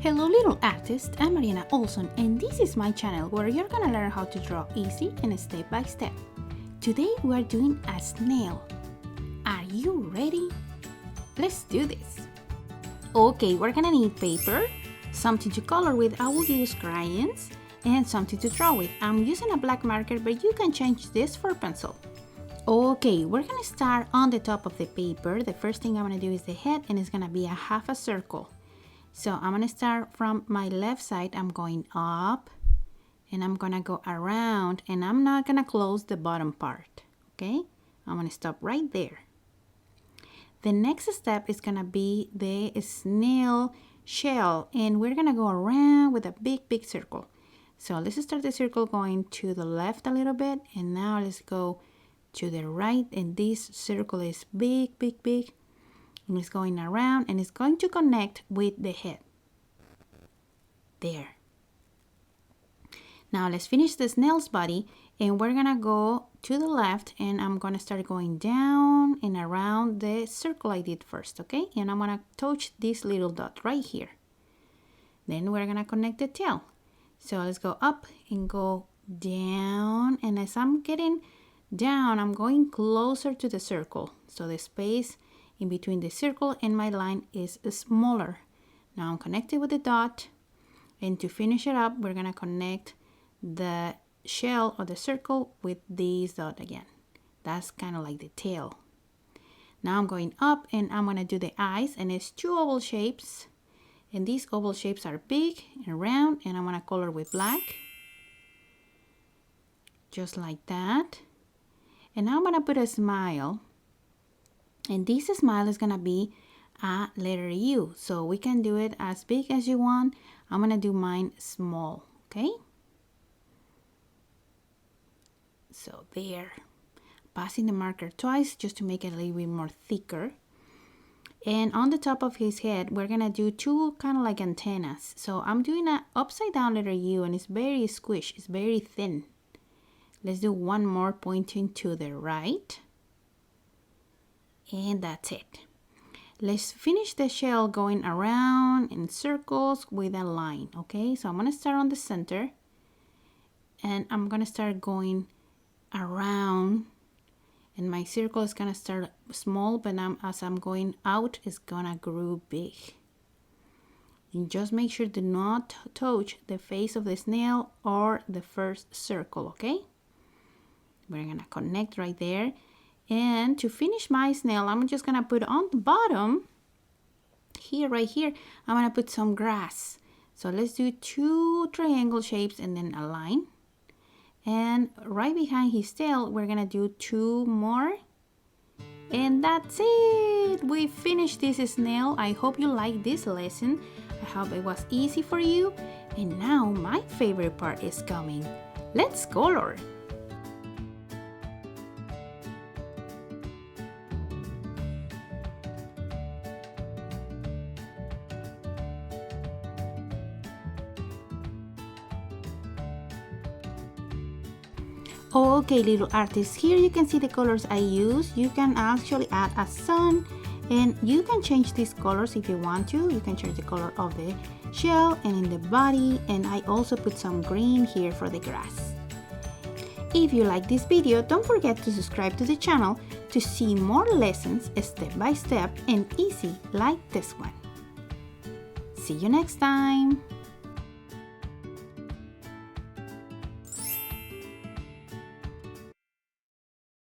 Hello little artists, I'm Mariana Olson and this is my channel where you're gonna learn how to draw easy and step by step. Today we're doing a snail. Are you ready? Let's do this. Okay, we're gonna need paper, something to color with, I will use crayons, and something to draw with. I'm using a black marker but you can change this for pencil. Okay, we're gonna start on the top of the paper. The first thing I'm gonna do is the head and it's gonna be a half a circle. So I'm gonna start from my left side, I'm going up and I'm gonna go around and I'm not gonna close the bottom part, okay? I'm gonna stop right there. The next step is gonna be the snail shell and we're gonna go around with a big circle. So let's start the circle going to the left a little bit and now let's go to the right and this circle is big. And it's going around and it's going to connect with the head. There. Now let's finish the snail's body and we're gonna go to the left and I'm gonna start going down and around the circle I did first, okay? And I'm gonna touch this little dot right here. Then we're gonna connect the tail. So let's go up and go down, and as I'm getting down, I'm going closer to the circle. So the space in between the circle and my line is smaller. Now I'm connected with the dot, and to finish it up we're gonna connect the shell of the circle with this dot again. That's kind of like the tail. Now I'm going up and I'm gonna do the eyes, and it's two oval shapes, and these oval shapes are big and round, and I'm gonna color with black just like that. And now I'm gonna put a smile. And this smile is gonna be a letter U. So we can do it as big as you want. I'm gonna do mine small, okay? So there. Passing the marker twice just to make it a little bit more thicker. And on the top of his head, we're gonna do two kind of like antennas. So I'm doing an upside down letter U and it's very squish, it's very thin. Let's do one more pointing to the right. And that's it. Let's finish the shell going around in circles with a line, okay? So I'm gonna start on the center and I'm gonna start going around, and my circle is gonna start small, but as I'm going out, it's gonna grow big. And just make sure to not touch the face of the snail or the first circle, okay? We're gonna connect right there. And to finish my snail, I'm just gonna put on the bottom here, right here, I'm gonna put some grass. So let's do two triangle shapes and then a line. And right behind his tail, we're gonna do two more. And that's it. We finished this snail. I hope you liked this lesson. I hope it was easy for you. And now my favorite part is coming. Let's color. Okay, little artists, here you can see the colors I use. You can actually add a sun and you can change these colors if you want to. You can change the color of the shell and in the body, and I also put some green here for the grass. If you like this video, don't forget to subscribe to the channel to see more lessons step by step and easy like this one. See you next time!